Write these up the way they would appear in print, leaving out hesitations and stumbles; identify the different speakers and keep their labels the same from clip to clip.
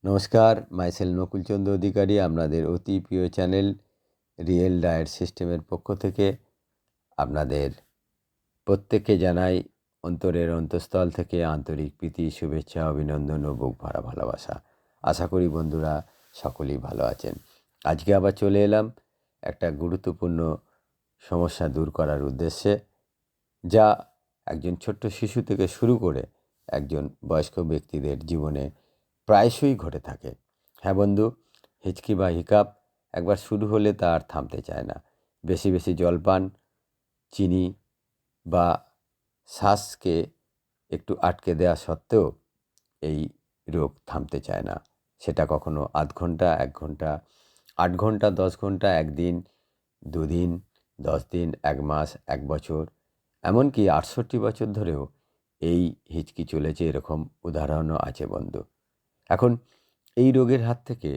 Speaker 1: নমস্কার, মাইসেল নকুলচন্দ্র অধিকারী আপনাদের অতি প্রিয় চ্যানেল রিয়েল ডায়েট সিস্টেমের পক্ষ থেকে আপনাদের প্রত্যেককে জানাই অন্তরের অন্তঃস্থল থেকে আন্তরিক প্রীতি, শুভেচ্ছা, অভিনন্দন ও বুক ভরা ভালোবাসা। আশা করি বন্ধুরা সকলেই ভালো আছেন। আজকে আবার চলে এলাম একটা গুরুত্বপূর্ণ সমস্যা দূর করার উদ্দেশ্যে, যা একজন ছোট্ট শিশু থেকে শুরু করে একজন বয়স্ক ব্যক্তিদের জীবনে প্রায়শই ঘটে থাকে। হ্যাঁ বন্ধু, হিচকি বা হিকাপ একবার শুরু হলে তা আর থামতে চায় না। বেশি বেশি জলপান, চিনি বা শ্বাসকে একটু আটকে দেওয়া সত্ত্বেও এই রোগ থামতে চায় না। সেটা কখনো আধ ঘন্টা, 1 ঘন্টা, 8 ঘন্টা, 10 ঘন্টা, 1 দিন, 2 দিন, 10 দিন, 1 মাস, 1 বছর, এমনকি 68 বছর ধরেও এই হিচকি চলেছে, এরকম উদাহরণও আছে বন্ধু। এখন এই রোগের হাত থেকে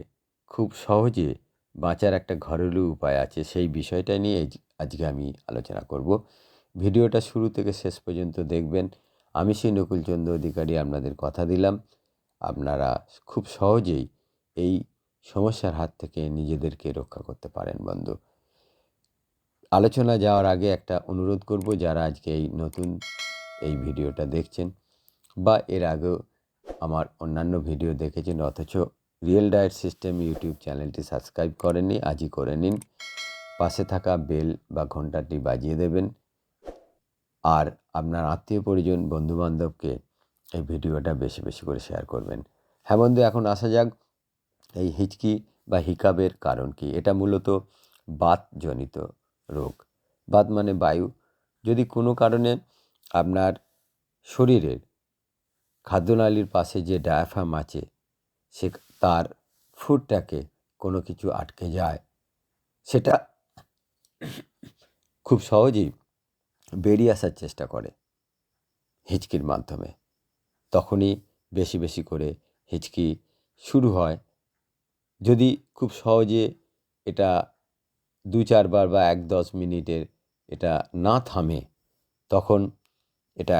Speaker 1: খুব সহজে বাঁচার একটা ঘরেলু উপায় আছে, সেই বিষয়টা নিয়ে আজকে আমি আলোচনা করব। ভিডিওটা শুরু থেকে শেষ পর্যন্ত দেখবেন। আমি সেই নকুলচন্দ্র অধিকারী আপনাদের কথা দিলাম, আপনারা খুব সহজেই এই সমস্যার হাত থেকে নিজেদেরকে রক্ষা করতে পারেন বন্ধু। আলোচনা যাওয়ার আগে একটা অনুরোধ করব, যারা আজকে এই নতুন এই ভিডিওটা দেখছেন বা এর আগেও আমার অন্যান্য ভিডিও দেখেছেন অথচ রিয়েল ডায়েট সিস্টেম ইউটিউব চ্যানেলটি সাবস্ক্রাইব করেননি, আজই করে নিন। পাশে থাকা বেল বা ঘন্টাটি বাজিয়ে দেবেন। আর আপনার আত্মীয় পরিজন, বন্ধুবান্ধবকে এই ভিডিওটা বেশি বেশি করে শেয়ার করবেন। হ্যাঁ বন্ধু, এখন আসা যাক এই হিচকি বা হিকাবের কারণ কি। এটা মূলত বাতজনিত রোগ। বাত মানে বায়ু। যদি কোনো কারণে আপনার শরীরের খাদ্যনালীর পাশে যে ডায়াফ্রাম আছে, সে তার ফুডটাকে কোনো কিছু আটকে যায়, সেটা খুব সহজেই বেরিয়ে আসার চেষ্টা করে হিচকির মাধ্যমে। তখনই বেশি বেশি করে হিচকি শুরু হয়। যদি খুব সহজে এটা 2-4 বার বা 1-10 মিনিটের এটা না থামে, তখন এটা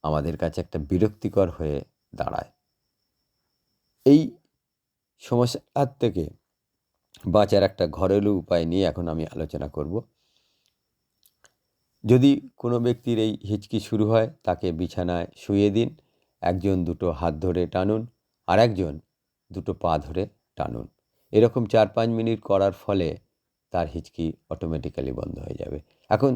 Speaker 1: আমাদের কাছে একটা বিরক্তিকর হয়ে দাঁড়ায়। এই সমস্যার হাত থেকে বাঁচার একটা ঘরেলু উপায় নিয়ে এখন আমি আলোচনা করব। যদি কোনো ব্যক্তির এই হিচকি শুরু হয়, তাকে বিছানায় শুইয়ে দিন। একজন দুটো হাত ধরে টানুন, আর একজন দুটো পা ধরে টানুন। এরকম 4-5 মিনিট করার ফলে তার হিচকি অটোমেটিক্যালি বন্ধ হয়ে যাবে। এখন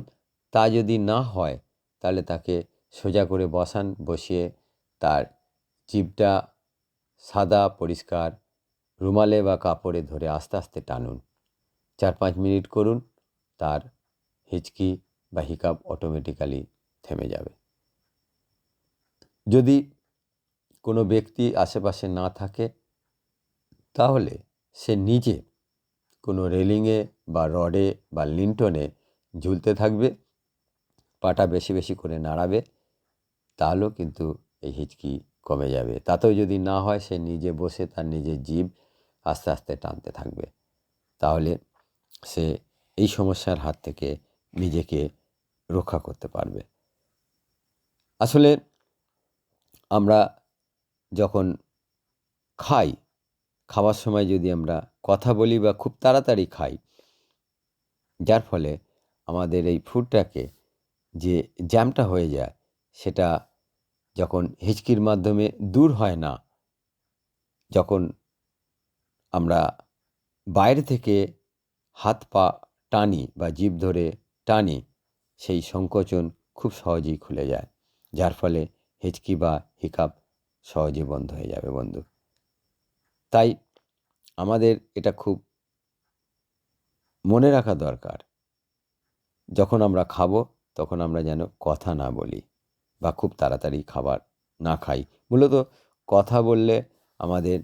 Speaker 1: তা যদি না হয়, তাহলে তাকে সোজা করে বসান, বসিয়ে তার জিভটা সাদা পরিষ্কার রুমালে বা কাপড়ে ধরে আস্তে আস্তে টানুন। 4-5 মিনিট করুন, তার হিচকি বা হিকাপ অটোমেটিক্যালি থেমে যাবে। যদি কোনো ব্যক্তি আশেপাশে না থাকে, তাহলে সে নিজে কোনো রেলিংয়ে বা রডে বা লিন্টনে ঝুলতে থাকবে, পাটা বেশি বেশি করে নাড়াবে, তাহলেও কিন্তু এই হিচকি কমে যাবে। তাতেও যদি না হয়, সে নিজে বসে তার নিজের জিভ আস্তে আস্তে টানতে থাকবে, তাহলে সে এই সমস্যার হাত থেকে নিজেকে রক্ষা করতে পারবে। আসলে আমরা যখন খাই, খাওয়ার সময় যদি আমরা কথা বলি বা খুব তাড়াতাড়ি খাই, যার ফলে আমাদের এই ফুডটাকে যে জ্যামটা হয়ে যায়, সেটা যখন হিচকির মাধ্যমে দূর হয় না, যখন আমরা বাইরে থেকে হাত পা টানি বা জিভ ধরে টানি, সেই সংকোচন খুব সহজেই খুলে যায়, যার ফলে হিচকি বা হিকাপ সহজে বন্ধ হয়ে যাবে বন্ধু। তাই আমাদের এটা খুব মনে রাখা দরকার, যখন আমরা খাবো তখন আমরা যেন কথা না বলি বা খুব তাড়াতাড়ি খাবার না খাই। মূলত কথা বললে আমাদের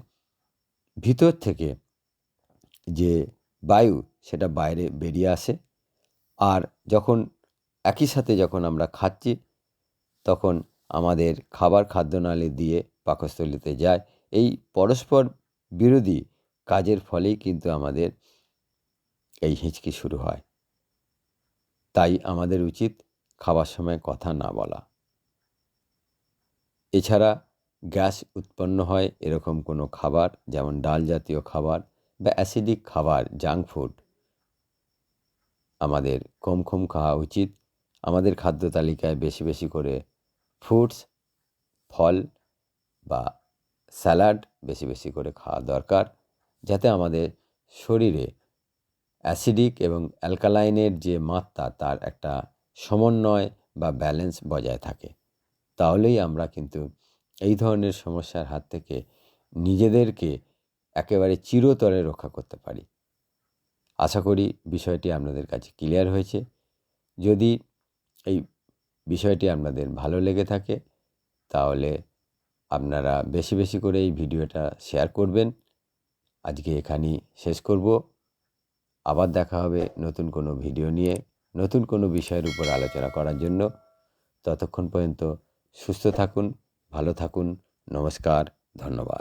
Speaker 1: ভিতর থেকে যে বায়ু, সেটা বাইরে বেরিয়ে আসে। আর যখন একই সাথে যখন আমরা খাচ্ছি, তখন আমাদের খাবার খাদ্যনালী দিয়ে পাকস্থলীতে যায়। এই পরস্পর বিরোধী কাজের ফলেই কিন্তু আমাদের এই হিচকি শুরু হয়। তাই আমাদের উচিত খাবার সময় কথা না বলা। এছাড়া গ্যাস উৎপন্ন হয় এরকম কোনো খাবার, যেমন ডাল জাতীয় খাবার বা অ্যাসিডিক খাবার, জাঙ্ক ফুড আমাদের কম কম খাওয়া উচিত। আমাদের খাদ্য তালিকায় বেশি বেশি করে ফ্রুটস, ফল বা স্যালাড বেশি বেশি করে খাওয়া দরকার, যাতে আমাদের শরীরে অ্যাসিডিক এবং অ্যালকালাইনের যে মাত্রা তার একটা সমন্বয় বা ব্যালেন্স বজায় থাকে। তাহলেই আমরা কিন্তু এই ধরনের সমস্যার হাত থেকে নিজেদেরকে একেবারে চিরতরে রক্ষা করতে পারি। আশা করি বিষয়টি আপনাদের কাছে ক্লিয়ার হয়েছে। যদি এই বিষয়টি আপনাদের ভালো লেগে থাকে তাহলে আপনারা বেশি বেশি করে এই ভিডিওটা শেয়ার করবেন। আজকে এখানেই শেষ করব। আবার দেখা হবে নতুন কোনো ভিডিও নিয়ে, নতুন কোনো বিষয়ের উপর আলোচনা করার জন্য। ততক্ষণ পর্যন্ত সুস্থ থাকুন, ভালো থাকুন। নমস্কার, ধন্যবাদ।